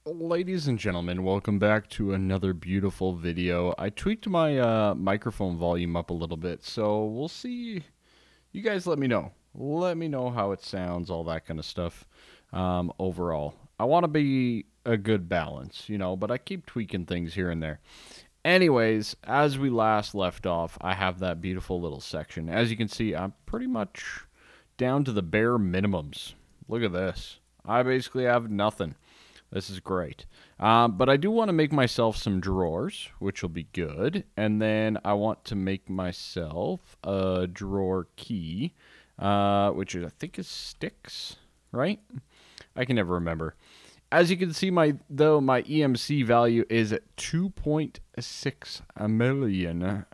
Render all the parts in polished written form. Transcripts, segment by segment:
Ladies and gentlemen, welcome back to another beautiful video. I tweaked my microphone volume up a little bit, so we'll see. You guys let me know. Let me know how it sounds, all that kind of stuff overall. I want to be a good balance, but I keep tweaking things here and there. Anyways, as we last left off, I have that beautiful little section. As you can see, I'm pretty much down to the bare minimums. Look at this. I basically have nothing. This is great. But I do want to make myself some drawers, which will be good. And then I want to make myself a drawer key, which I think is sticks, right? I can never remember. As you can see, my EMC value is at $2.6 million.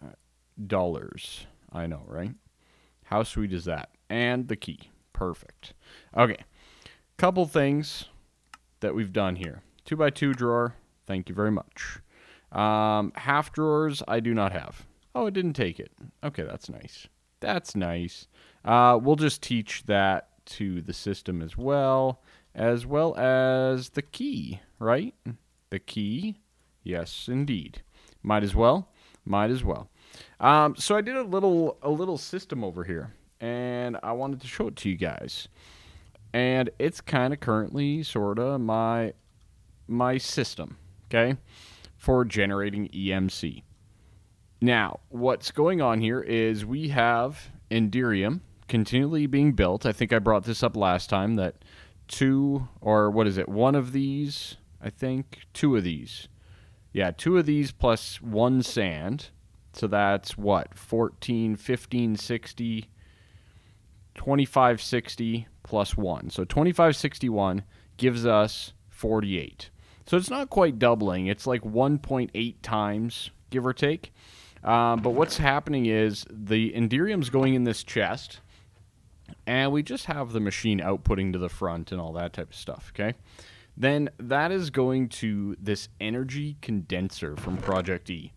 I know, right? How sweet is that? And the key. Perfect. Okay. Couple things that we've done here. 2x2 drawer, thank you very much. Half drawers, I do not have. Oh, it didn't take it. Okay, that's nice. That's nice. We'll just teach that to the system as well as the key, right? The key, yes, indeed. Might as well. So I did a little system over here, and I wanted to show it to you guys. And it's kind of currently sort of my system, okay, for generating EMC. Now, what's going on here is we have Endurium continually being built. I think I brought this up last time that one of these, I think, two of these. Yeah, two of these plus one sand. So that's what, 14, 15, 60, 2560 plus 1. So 2561 gives us 48. So it's not quite doubling. It's like 1.8 times, give or take. But what's happening is the Endurium's going in this chest, and we just have the machine outputting to the front and all that type of stuff, okay? Then that is going to this energy condenser from Project E.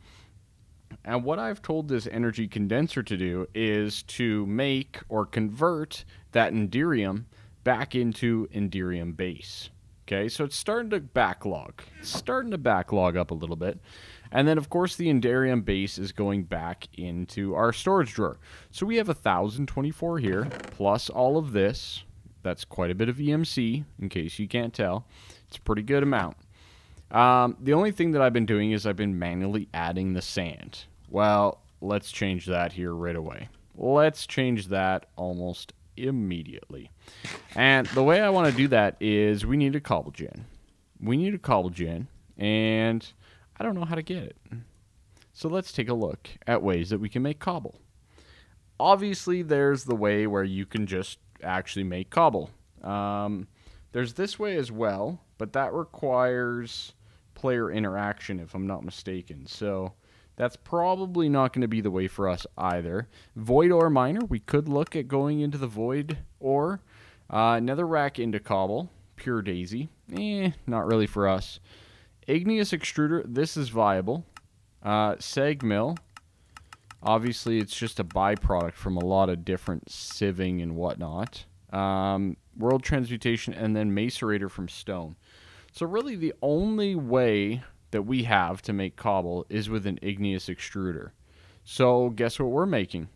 And what I've told this energy condenser to do is to make or convert that Endurium back into Endurium base. Okay, so it's starting to backlog. It's starting to backlog up a little bit. And then, of course, the Endurium base is going back into our storage drawer. So we have 1,024 here, plus all of this. That's quite a bit of EMC, in case you can't tell. It's a pretty good amount. The only thing that I've been doing is I've been manually adding the sand. Well, let's change that here right away. Let's change that almost immediately. And the way I want to do that is we need a cobble gen. And I don't know how to get it. So let's take a look at ways that we can make cobble. Obviously, there's the way where you can just actually make cobble. There's this way as well, but that requires player interaction, if I'm not mistaken. So that's probably not going to be the way for us either. Void ore miner, we could look at going into the void ore. Netherrack into cobble, pure daisy. Not really for us. Igneous extruder, this is viable. Seg mill, obviously it's just a byproduct from a lot of different sieving and whatnot. World transmutation, and then macerator from stone. So really the only way that we have to make cobble is with an igneous extruder. So guess what we're making?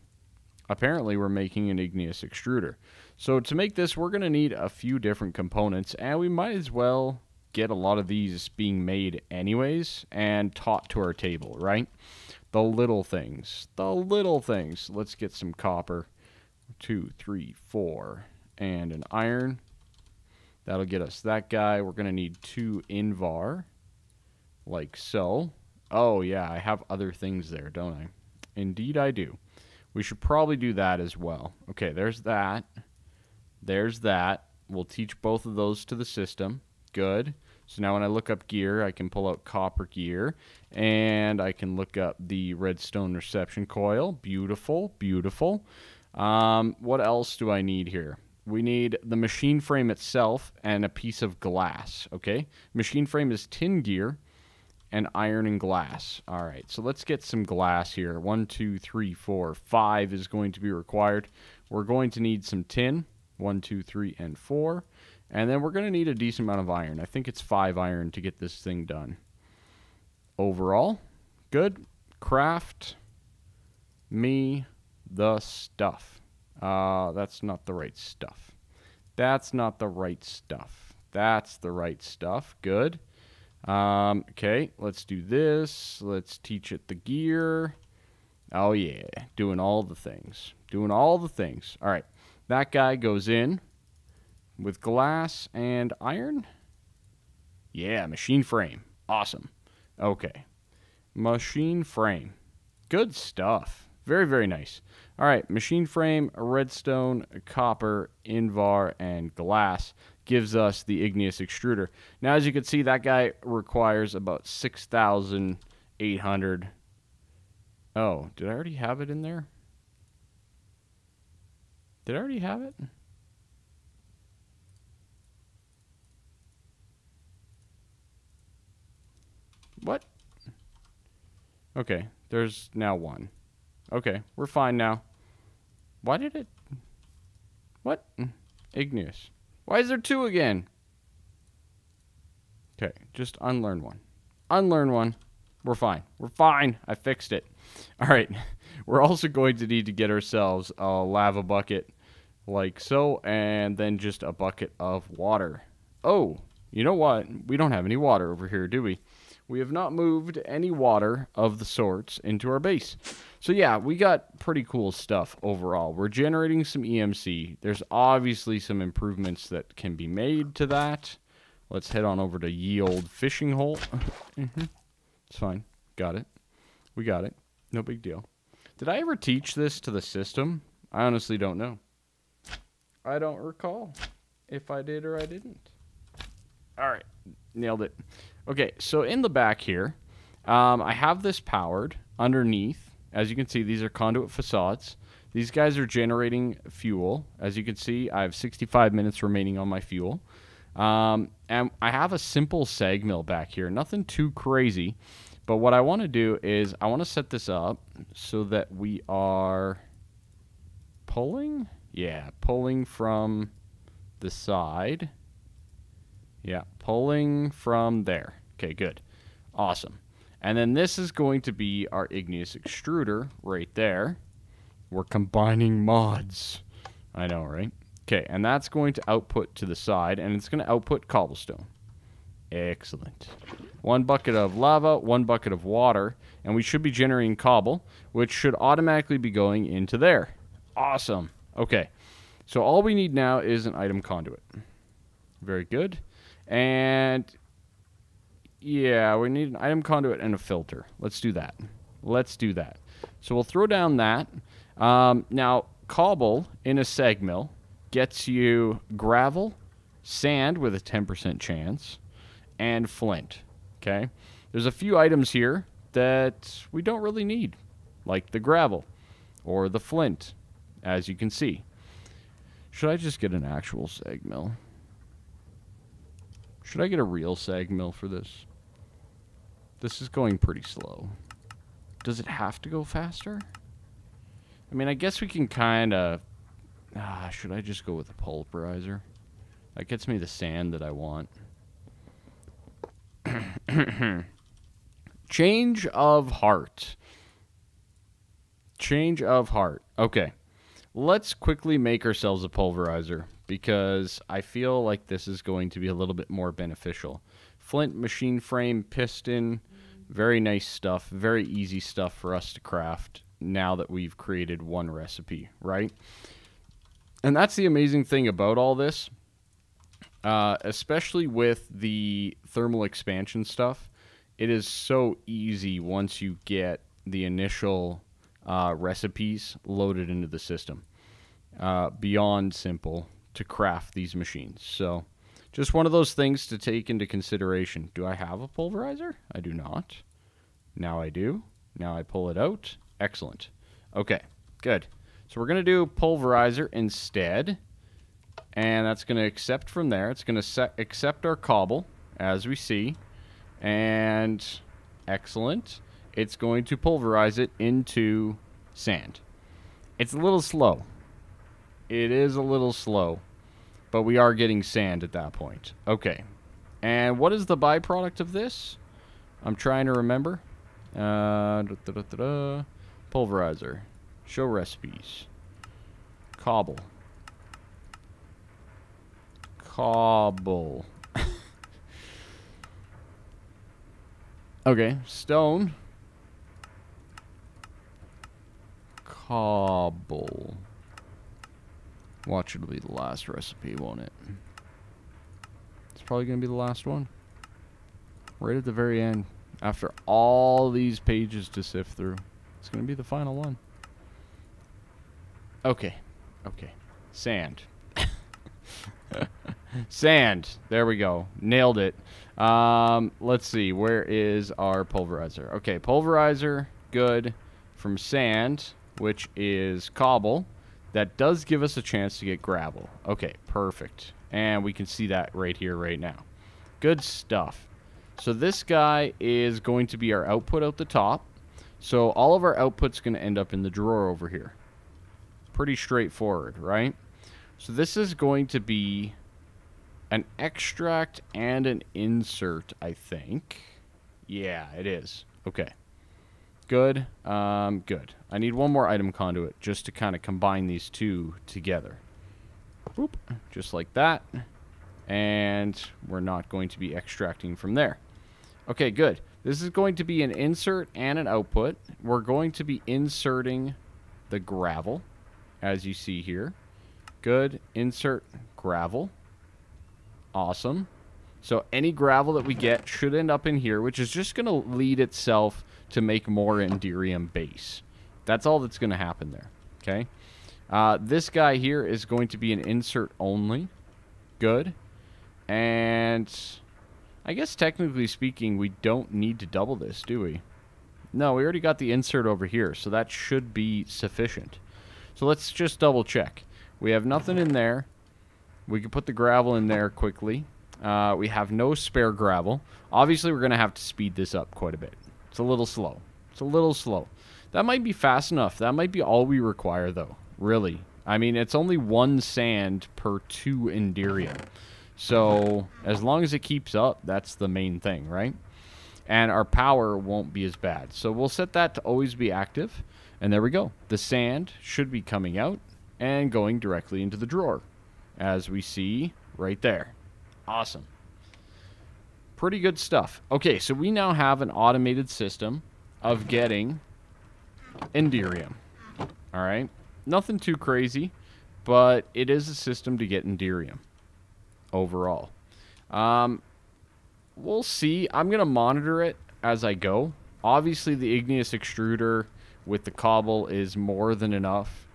Apparently we're making an igneous extruder. So to make this, we're going to need a few different components, and we might as well get a lot of these being made anyways and taught to our table, right? The little things. Let's get some copper. 2, 3, 4, and an iron. That'll get us that guy. We're going to need 2 invar, like so. Oh, yeah, I have other things there, don't I? Indeed, I do. We should probably do that as well. Okay, there's that. There's that. We'll teach both of those to the system. Good. So now when I look up gear, I can pull out copper gear, and I can look up the redstone reception coil. Beautiful, beautiful. What else do I need here? We need the machine frame itself and a piece of glass, okay? Machine frame is tin gear and iron and glass. All right, so let's get some glass here. 1, 2, 3, 4, 5 is going to be required. We're going to need some tin. 1, 2, 3, and 4. And then we're going to need a decent amount of iron. I think it's 5 iron to get this thing done. Overall, good. Craft me the stuff. That's not the right stuff. That's not the right stuff. That's the right stuff. Good. Okay, let's do this. Let's teach it the gear. Oh, yeah. Doing all the things. Doing all the things. All right. That guy goes in with glass and iron. Yeah, machine frame. Awesome. Okay. Machine frame. Good stuff. Very, very nice. All right. Machine frame, redstone, copper, invar, and glass gives us the igneous extruder. Now, as you can see, that guy requires about 6,800. Oh, did I already have it in there? Did I already have it? What? Okay, there's now 1. Okay, we're fine now. Why did it... What? Igneous. Why is there 2 again? Okay, just unlearn 1. Unlearn 1. We're fine. We're fine. I fixed it. All right. We're also going to need to get ourselves a lava bucket like so, and then just a bucket of water. Oh, you know what? We don't have any water over here, do we? We have not moved any water of the sorts into our base. So yeah, we got pretty cool stuff overall. We're generating some EMC. There's obviously some improvements that can be made to that. Let's head on over to Ye Old Fishing Hole. It's fine. Got it. We got it. No big deal. Did I ever teach this to the system? I honestly don't know. I don't recall if I did or I didn't. All right. Nailed it. Okay, so in the back here, I have this powered underneath. As you can see, these are conduit facades. These guys are generating fuel. As you can see, I have 65 minutes remaining on my fuel. And I have a simple sag mill back here. Nothing too crazy. But what I want to do is I want to set this up so that we are pulling. Yeah, pulling from the side. Yeah, pulling from there. Okay, good. Awesome. And then this is going to be our igneous extruder right there. We're combining mods. I know, right? Okay, and that's going to output to the side, and it's going to output cobblestone. Excellent. 1 bucket of lava, 1 bucket of water, and we should be generating cobble, which should automatically be going into there. Awesome. Okay, so all we need now is an item conduit. Very good. And yeah, we need an item conduit and a filter. Let's do that. Let's do that. So we'll throw down that. Now, cobble in a sag mill gets you gravel, sand with a 10% chance, and flint. Okay? There's a few items here that we don't really need, like the gravel or the flint, as you can see. Should I just get an actual sag mill? Should I get a real sag mill for this? This is going pretty slow. Does it have to go faster? I mean, I guess we can kind of... should I just go with a pulverizer? That gets me the sand that I want. Change of heart. Change of heart. Okay. Let's quickly make ourselves a pulverizer, because I feel like this is going to be a little bit more beneficial. Flint, machine frame, piston, very nice stuff, very easy stuff for us to craft now that we've created one recipe, right? And that's the amazing thing about all this, especially with the thermal expansion stuff. It is so easy once you get the initial recipes loaded into the system. Beyond simple to craft these machines. So just one of those things to take into consideration. Do I have a pulverizer? I do not. Now I do. Now I pull it out. Excellent. Okay, good. So we're going to do pulverizer instead. And that's going to accept from there. It's going to accept our cobble, as we see. And excellent. It's going to pulverize it into sand. It's a little slow. It is a little slow. But we are getting sand at that point. Okay. And what is the byproduct of this? I'm trying to remember. Pulverizer. Show recipes. Cobble. Cobble. Okay. Stone. Cobble. Watch, it'll be the last recipe, won't it? It's probably going to be the last one. Right at the very end. After all these pages to sift through. It's going to be the final one. Okay. Okay. Sand. Sand. There we go. Nailed it. Let's see. Where is our pulverizer? Okay. Pulverizer. Good. From sand, which is cobble. That does give us a chance to get gravel. Okay. Perfect. And we can see that right here, right now. Good stuff. So this guy is going to be our output out the top. So all of our output's going to end up in the drawer over here. Pretty straightforward, right? So this is going to be an extract and an insert, I think. Yeah, it is. Okay. Good. Good. I need one more item conduit just to kind of combine these two together. Boop. Just like that. And we're not going to be extracting from there. Okay, good. This is going to be an insert and an output. We're going to be inserting the gravel, as you see here. Good. Insert gravel. Awesome. So any gravel that we get should end up in here, which is just going to lead itself to make more Endurium base. That's all that's going to happen there. Okay. This guy here is going to be an insert only. Good. And I guess technically speaking, we don't need to double this, do we? No, we already got the insert over here, so that should be sufficient. So let's just double check. We have nothing in there. We can put the gravel in there quickly. We have no spare gravel. Obviously, we're going to have to speed this up quite a bit. It's a little slow. It's a little slow. That might be fast enough. That might be all we require, though. Really. I mean, it's only 1 sand per 2 Endurium. So, as long as it keeps up, that's the main thing, right? And our power won't be as bad. So, we'll set that to always be active. And there we go. The sand should be coming out and going directly into the drawer, as we see right there. Awesome. Pretty good stuff. Okay, so we now have an automated system of getting Endurium. All right? Nothing too crazy, but it is a system to get Endurium overall. We'll see. I'm going to monitor it as I go. Obviously, the igneous extruder with the cobble is more than enough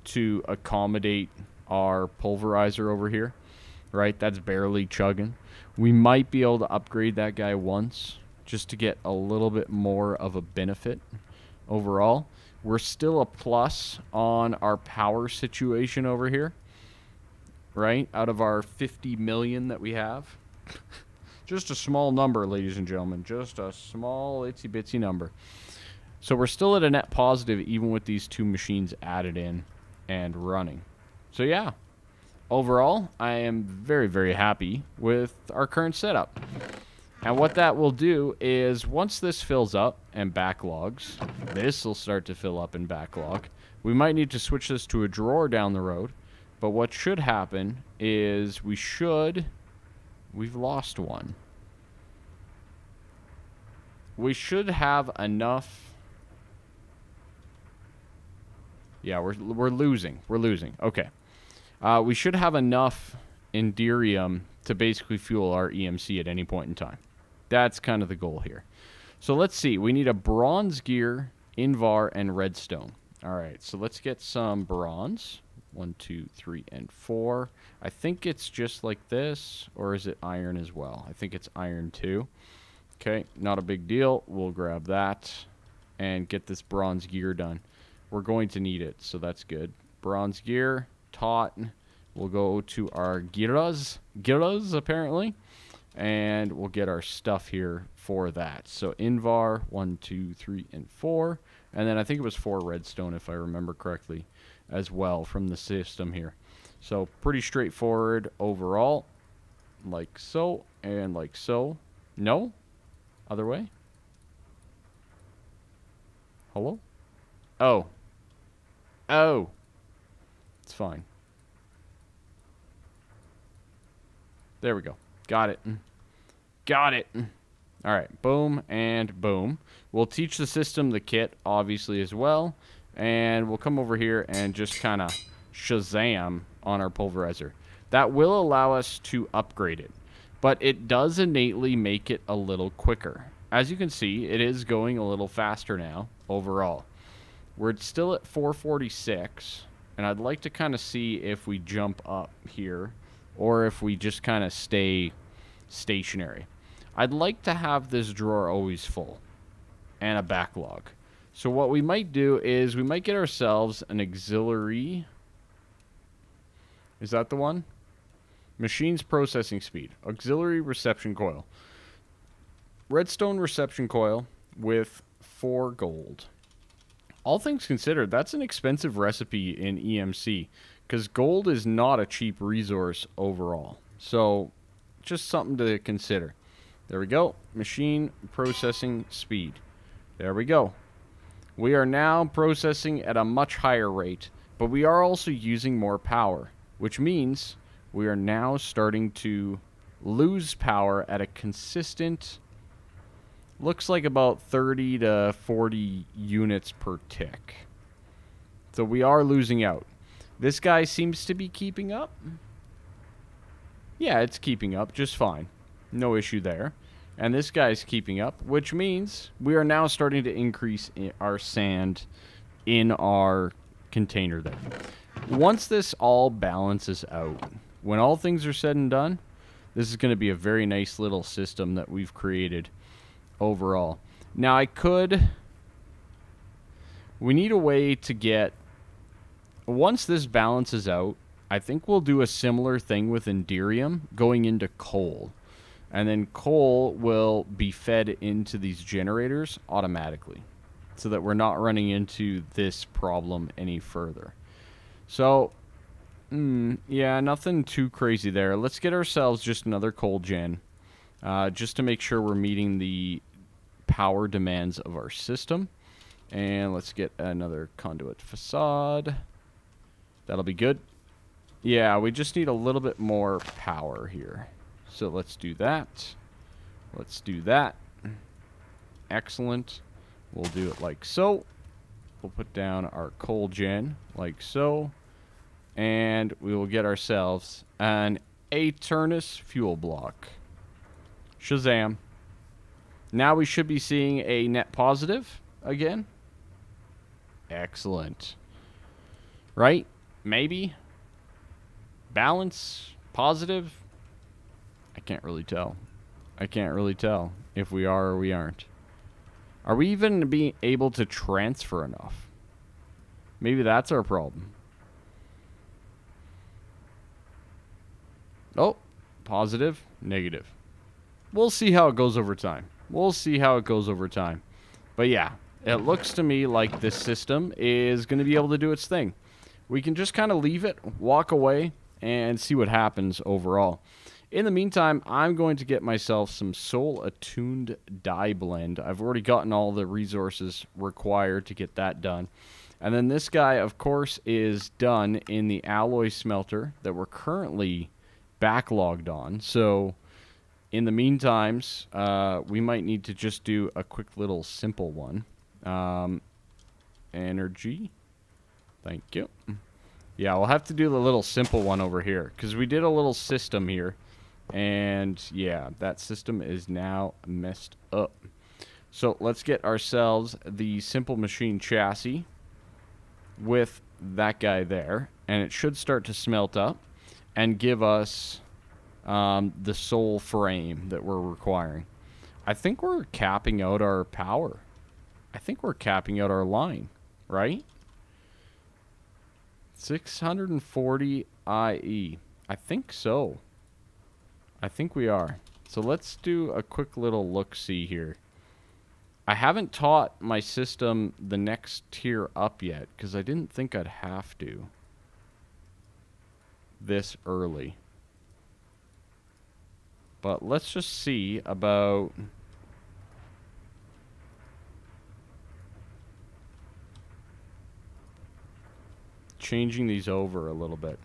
to accommodate our pulverizer over here, right? That's barely chugging. We might be able to upgrade that guy once just to get a little bit more of a benefit overall. We're still a plus on our power situation over here, right? Out of our 50 million that we have. Just a small number, ladies and gentlemen. Just a small itsy-bitsy number. So we're still at a net positive even with these 2 machines added in and running. So yeah, overall, I am very, very happy with our current setup. And what that will do is once this fills up and backlogs, this will start to fill up and backlog. We might need to switch this to a drawer down the road. But what should happen is we've lost one. We should have enough. Yeah, we're losing. We're losing. Okay. We should have enough Endurium to basically fuel our EMC at any point in time. That's kind of the goal here. So let's see. We need a bronze gear, invar, and redstone. All right. So let's get some bronze. 1, 2, 3, and 4. I think it's just like this, or is it iron as well? I think it's iron too. Okay, not a big deal. We'll grab that and get this bronze gear done. We're going to need it, so that's good. Bronze gear, taut. We'll go to our giras apparently, and we'll get our stuff here for that. So invar, 1, 2, 3, and 4. And then I think it was 4 redstone if I remember correctly as well from the system here. So pretty straightforward overall. Like so, and like so. No? Other way? Hello? Oh. Oh. It's fine. There we go. Got it. Got it. All right. Boom and boom. We'll teach the system the kit, obviously, as well. And we'll come over here and just kind of Shazam on our pulverizer. That will allow us to upgrade it. But it does innately make it a little quicker. As you can see, it is going a little faster now, overall. We're still at 446. And I'd like to kind of see if we jump up here, or if we just kind of stay stationary. I'd like to have this drawer always full, and a backlog. So what we might do is we might get ourselves an auxiliary. Is that the one? Machine's processing speed. Auxiliary reception coil. Redstone reception coil with 4 gold. All things considered, that's an expensive recipe in EMC, because gold is not a cheap resource overall. So, just something to consider. There we go. Machine processing speed. There we go. We are now processing at a much higher rate, but we are also using more power, which means we are now starting to lose power at a consistent, looks like about 30 to 40 units per tick. So we are losing out. This guy seems to be keeping up. Yeah, it's keeping up just fine. No issue there. And this guy's keeping up, which means we are now starting to increase our sand in our container there. Once this all balances out, when all things are said and done, this is going to be a very nice little system that we've created overall. Now we need a way to get, once this balances out, I think we'll do a similar thing with Endurium going into coal. And then coal will be fed into these generators automatically, so that we're not running into this problem any further. So, yeah, nothing too crazy there. Let's get ourselves just another coal gen, just to make sure we're meeting the power demands of our system. And let's get another conduit facade. That'll be good. Yeah, we just need a little bit more power here. So let's do that. Let's do that. Excellent. We'll do it like so. We'll put down our coal gen like so. And we will get ourselves an Aternus fuel block. Shazam. Now we should be seeing a net positive again. Excellent. Right? Maybe? Balance? Positive? I can't really tell. I can't really tell if we are or we aren't. Are we even being able to transfer enough? Maybe that's our problem. Oh, positive, negative. We'll see how it goes over time. We'll see how it goes over time. But yeah, it looks to me like this system is going to be able to do its thing. We can just kind of leave it, walk away, and see what happens overall. In the meantime, I'm going to get myself some soul-attuned dye blend. I've already gotten all the resources required to get that done. And then this guy, of course, is done in the alloy smelter that we're currently backlogged on. So in the meantimes, we might need to just do a quick little simple one. Energy. Thank you. Yeah, we'll have to do the little simple one over here, because we did a little system here. And yeah, that system is now messed up. So let's get ourselves the simple machine chassis with that guy there. And it should start to smelt up and give us the soul frame that we're requiring. I think we're capping out our power. I think we're capping out our line, right? 640 IE. I think so. I think we are. So let's do a quick little look-see here. I haven't taught my system the next tier up yet, because I didn't think I'd have to. this early. But let's just see about... changing these over a little bit.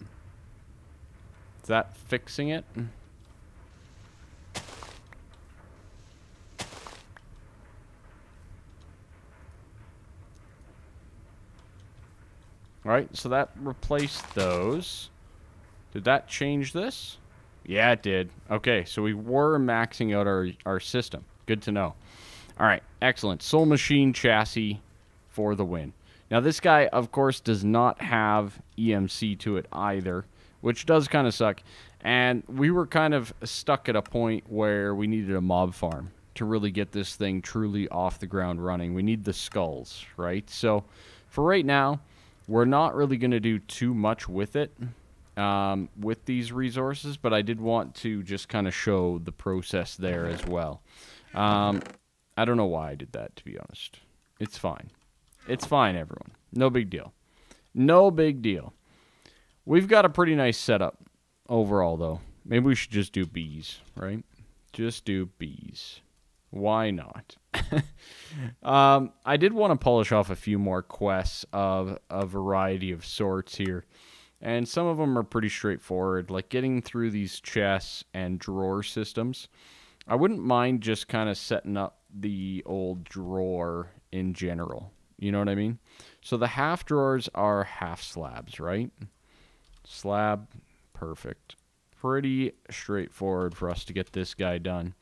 Is that fixing it? Alright, so that replaced those. Did that change this? Yeah, it did. Okay, so we were maxing out our system. Good to know. Alright, excellent. Soul Machine chassis for the win. Now, this guy, of course, does not have EMC to it either, which does kind of suck. And we were kind of stuck at a point where we needed a mob farm to really get this thing truly off the ground running. We need the skulls, right? So, for right now, we're not really going to do too much with it, with these resources, but I did want to just kind of show the process there as well. I don't know why I did that, to be honest. It's fine. It's fine, everyone. No big deal. No big deal. We've got a pretty nice setup overall, though. Maybe we should just do bees, right? Just do bees. Why not? I did want to polish off a few more quests of a variety of sorts here. And some of them are pretty straightforward, like getting through these chests and drawer systems. I wouldn't mind just kind of setting up the old drawer in general. You know what I mean? So the half drawers are half slabs, right? Slab, perfect. Pretty straightforward for us to get this guy done.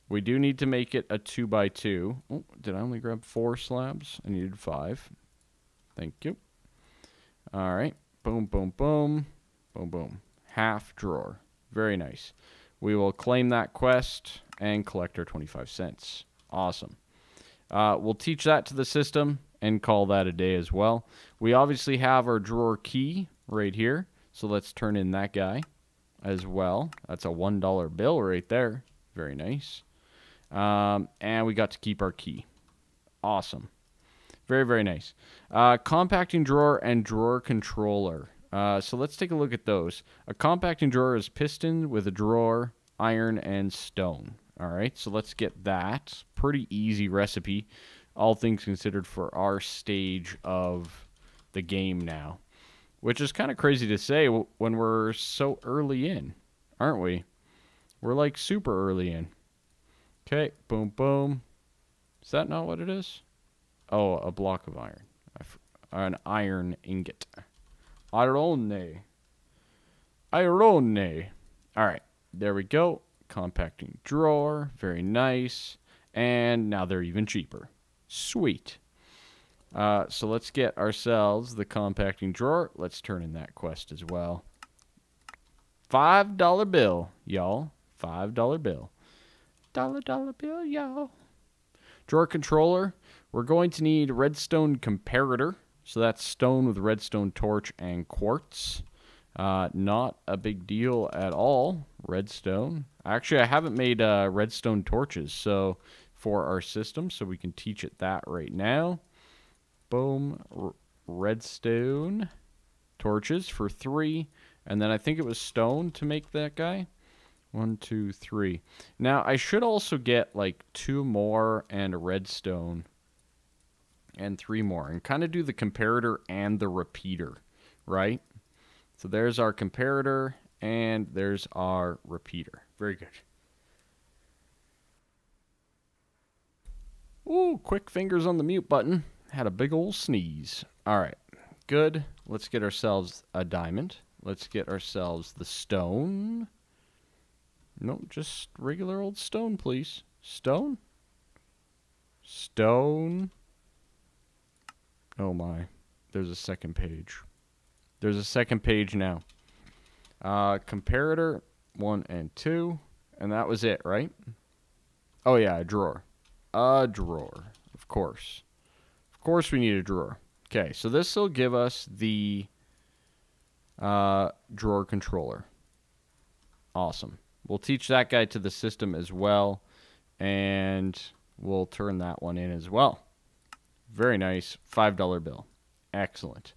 We do need to make it a 2x2. Oh, did I only grab 4 slabs? I needed 5. Thank you. All right. Boom, boom, boom. Boom, boom. Half drawer. Very nice. We will claim that quest and collect our 25 cents. Awesome. We'll teach that to the system and call that a day as well. We obviously have our drawer key right here, so let's turn in that guy as well. That's a $1 bill right there. Very nice. And we got to keep our key. Awesome. Very, very nice. Compacting drawer and drawer controller. So let's take a look at those. A compacting drawer is piston with a drawer, iron, and stone. All right, so let's get that. Pretty easy recipe, all things considered, for our stage of the game now. Which is kind of crazy to say when we're so early in, aren't we? We're like super early in. Okay, boom, boom. Is that not what it is? Oh, a block of iron. An iron ingot. Irone. Irone. All right, there we go. Compacting drawer, very nice, and now they're even cheaper. Sweet. So let's get ourselves the compacting drawer. Let's turn in that quest as well. $5 bill, y'all. $5 bill. Dollar bill, y'all. Drawer controller. We're going to need redstone comparator. So that's stone with redstone torch and quartz. Not a big deal at all. Redstone. Actually, I haven't made redstone torches so for our system, so we can teach it that right now. Boom. Redstone torches for 3. And then I think it was stone to make that guy. 1, 2, 3. Now, I should also get like 2 more and a redstone. And 3 more. And kind of do the comparator and the repeater. Right? So there's our comparator, and there's our repeater. Very good. Ooh, quick fingers on the mute button. Had a big old sneeze. All right, good. Let's get ourselves a diamond. Let's get ourselves the stone. No, just regular old stone, please. Stone? Stone. Oh my, there's a second page. There's a second page now. Comparator 1 and 2. And that was it, right? Oh, yeah, a drawer. A drawer. Of course. Of course we need a drawer. Okay, so this will give us the drawer controller. Awesome. We'll teach that guy to the system as well. And we'll turn that one in as well. Very nice. $5 bill. Excellent.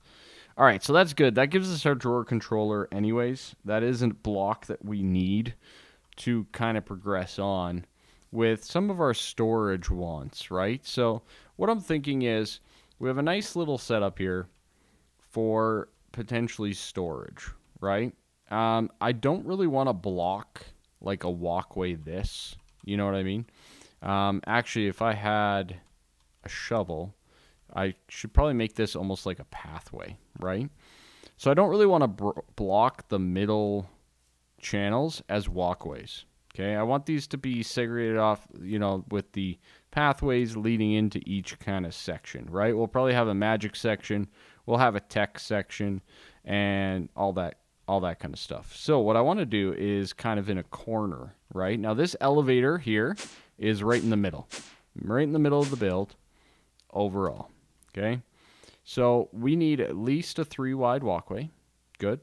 All right, so that's good. That gives us our drawer controller anyways. That isn't a block that we need to kind of progress on with some of our storage wants, right? So what I'm thinking is we have a nice little setup here for potentially storage, right? I don't really want to block like a walkway this, you know what I mean? Actually, if I had a shovel, I should probably make this almost like a pathway, right? So I don't really want to block the middle channels as walkways. Okay, I want these to be segregated off, you know, with the pathways leading into each kind of section, right? We'll probably have a magic section, we'll have a tech section, and all that kind of stuff. So what I want to do is kind of in a corner, right? Now this elevator here is right in the middle of the build overall. Okay, so we need at least a 3 wide walkway. Good.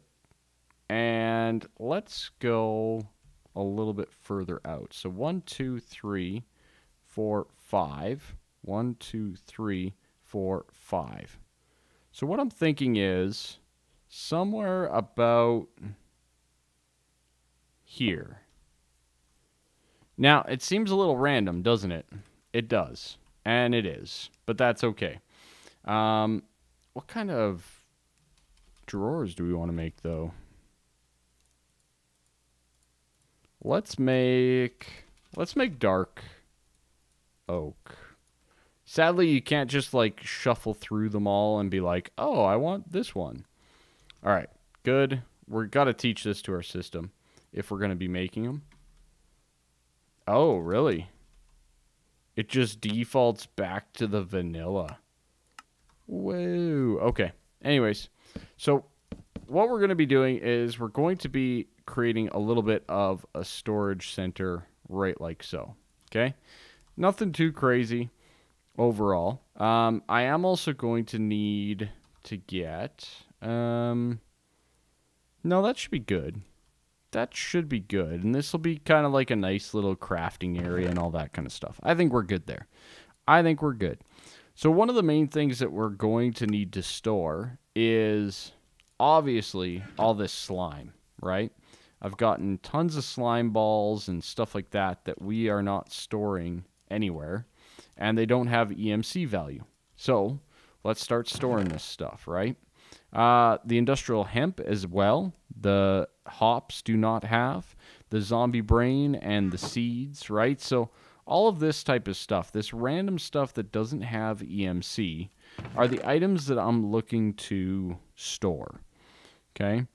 And let's go a little bit further out. So 1, 2, 3, 4, 5. 1, 2, 3, 4, 5. So what I'm thinking is somewhere about here. Now, it seems a little random, doesn't it? It does. And it is. But that's okay. What kind of drawers do we want to make, though? Let's make dark oak. Sadly, you can't just like shuffle through them all and be like, oh, I want this one. All right, good. We've got to teach this to our system if we're going to be making them. Oh, really? It just defaults back to the vanilla. Whoa. Okay. Anyways, so what we're going to be doing is we're going to be creating a little bit of a storage center right like so. Okay? Nothing too crazy overall. I am also going to need to get... no, that should be good. That should be good. And this will be kind of like a nice little crafting area and all that kind of stuff. I think we're good there. I think we're good. So one of the main things that we're going to need to store is obviously all this slime, right? I've gotten tons of slime balls and stuff like that that we are not storing anywhere, and they don't have EMC value. So let's start storing this stuff, right? The industrial hemp as well. The hops do not have. The zombie brain and the seeds, right? So all of this type of stuff, this random stuff that doesn't have EMC, are the items that I'm looking to store. Okay?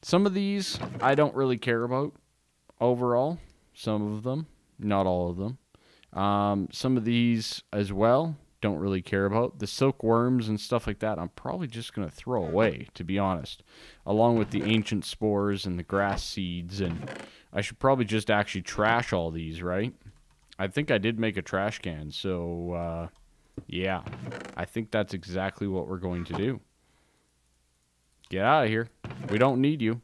Some of these I don't really care about overall. Some of them, not all of them. Some of these as well, don't really care about. The silkworms and stuff like that, I'm probably just going to throw away, to be honest. Along with the ancient spores and the grass seeds. And I should probably just actually trash all these, right? I think I did make a trash can, so yeah, I think that's exactly what we're going to do. Get out of here. We don't need you.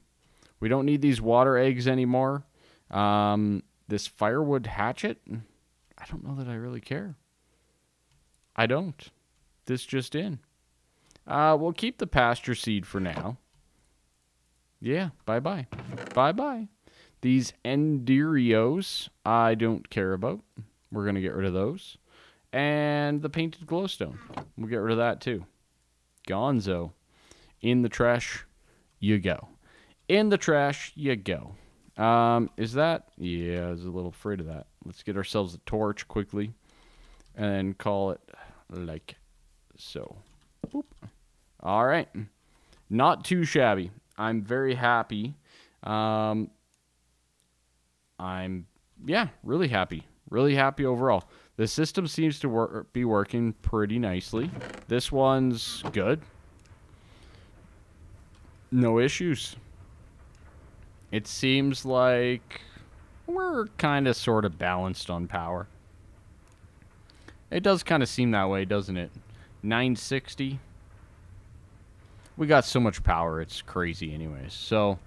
We don't need these water eggs anymore. This firewood hatchet, I don't know that I really care. I don't. This just in. We'll keep the pasture seed for now. Yeah, bye-bye. Bye-bye. These Endurios, I don't care about. We're going to get rid of those. And the painted glowstone. We'll get rid of that too. Gonzo. In the trash, you go. In the trash, you go. Is that? Yeah, I was a little afraid of that. Let's get ourselves a torch quickly. And call it like so. Boop. All right. Not too shabby. I'm very happy. I'm, yeah, really happy. Really happy overall. The system seems to be working pretty nicely. This one's good. No issues. It seems like we're kind of sort of balanced on power. It does kind of seem that way, doesn't it? 960. We got so much power, it's crazy anyways. So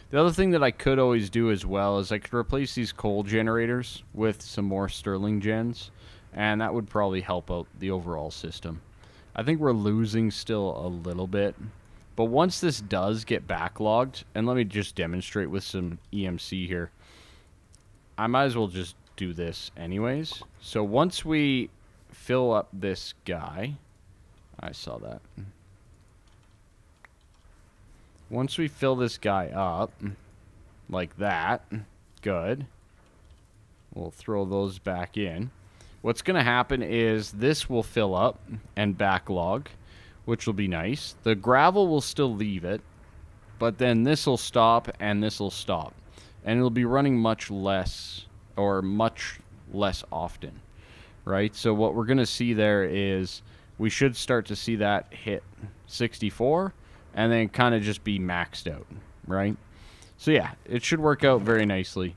the other thing that I could always do as well is I could replace these coal generators with some more Sterling gens, and that would probably help out the overall system. I think we're losing still a little bit, But once this does get backlogged, and let me just demonstrate with some EMC here. I might as well just do this anyways. So once we fill up this guy, I saw that. Once we fill this guy up, like that, good. We'll throw those back in. What's going to happen is this will fill up and backlog, which will be nice. The gravel will still leave it, but then this will stop and this will stop. And it'll be running much less often, right? So what we're going to see there is we should start to see that hit 64 and then kind of just be maxed out, right? So yeah, it should work out very nicely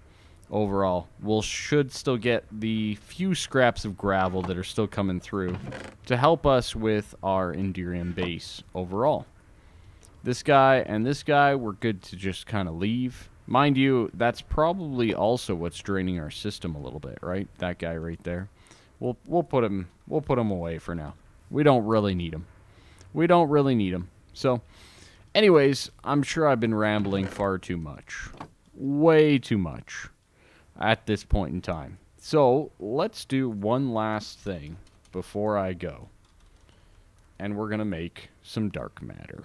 overall. Should still get the few scraps of gravel that are still coming through to help us with our Endurium base overall. This guy and this guy, we're good to just kind of leave. Mind you, that's probably also what's draining our system a little bit, right? That guy right there. We'll put him away for now. We don't really need him. We don't really need him. So, anyways, I'm sure I've been rambling far too much. Way too much at this point in time. So, let's do one last thing before I go. And we're going to make some dark matter.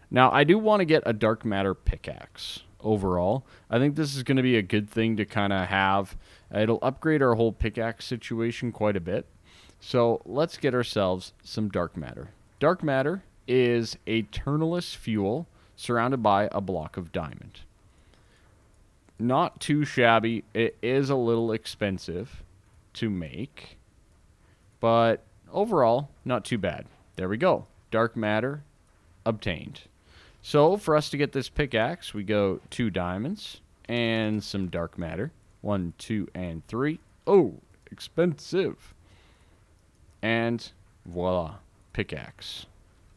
Now, I do want to get a dark matter pickaxe overall. I think this is going to be a good thing to kind of have. It'll upgrade our whole pickaxe situation quite a bit. So, let's get ourselves some dark matter. Dark matter is a turnless fuel surrounded by a block of diamond. Not too shabby. It is a little expensive to make, but overall, not too bad. There we go. Dark matter obtained. So, for us to get this pickaxe, we go 2 diamonds and some dark matter. 1, 2, and 3. Oh, expensive. And voila, pickaxe.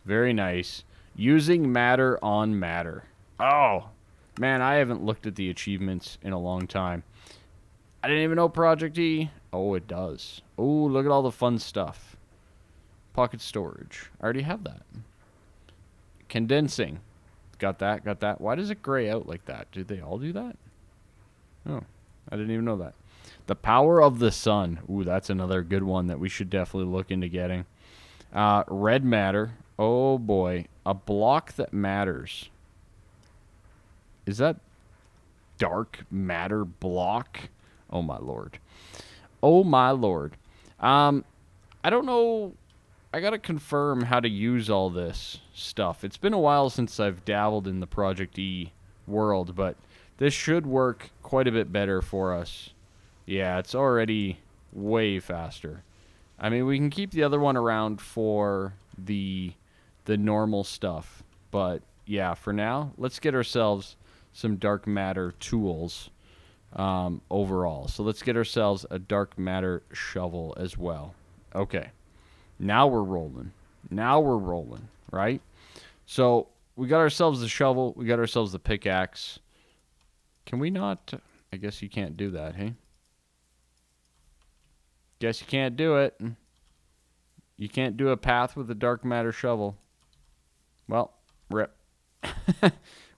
Very nice. Using matter on matter. Oh, man, I haven't looked at the achievements in a long time. I didn't even know Project E. Oh, it does. Oh, look at all the fun stuff. Pocket storage. I already have that. Condensing. Got that, got that. Why does it gray out like that? Did they all do that? Oh, I didn't even know that. The power of the sun. Ooh, that's another good one that we should definitely look into getting. Red matter. Oh, boy. A block that matters. Is that dark matter block? Oh, my lord. Oh, my lord. I don't know. I gotta confirm how to use all this stuff. It's been a while since I've dabbled in the Project E world, but this should work quite a bit better for us. Yeah, it's already way faster. I mean, we can keep the other one around for the normal stuff, but yeah, for now, let's get ourselves some dark matter tools overall. So let's get ourselves a dark matter shovel as well. Okay. Now we're rolling. Now we're rolling, right? So we got ourselves the shovel. We got ourselves the pickaxe. Can we not? I guess you can't do that, hey? Guess you can't do it. You can't do a path with a dark matter shovel. Well, rip.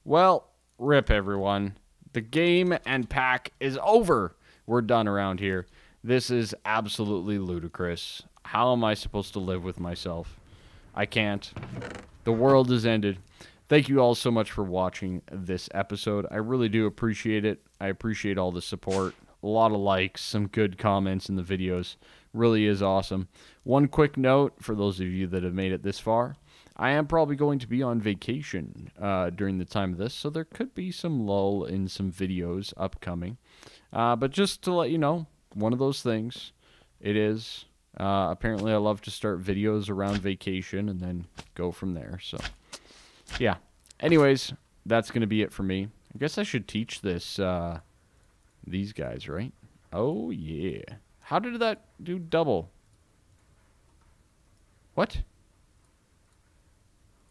Well, rip, everyone. The game and pack is over. We're done around here. This is absolutely ludicrous. How am I supposed to live with myself? I can't. The world has ended. Thank you all so much for watching this episode. I really do appreciate it. I appreciate all the support. A lot of likes, some good comments in the videos. Really is awesome. One quick note for those of you that have made it this far. I am probably going to be on vacation during the time of this, so there could be some lull in some videos upcoming. But just to let you know, one of those things, it is... apparently I love to start videos around vacation and then go from there. So, yeah. Anyways, that's going to be it for me. I guess I should teach this, these guys, right? Oh, yeah. How did that do double? What?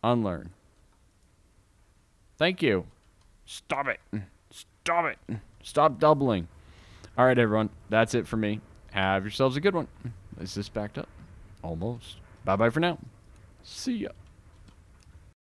Unlearn. Thank you. Stop it. Stop it. Stop doubling. All right, everyone. That's it for me. Have yourselves a good one. Is this backed up? Almost. Bye-bye for now. See ya.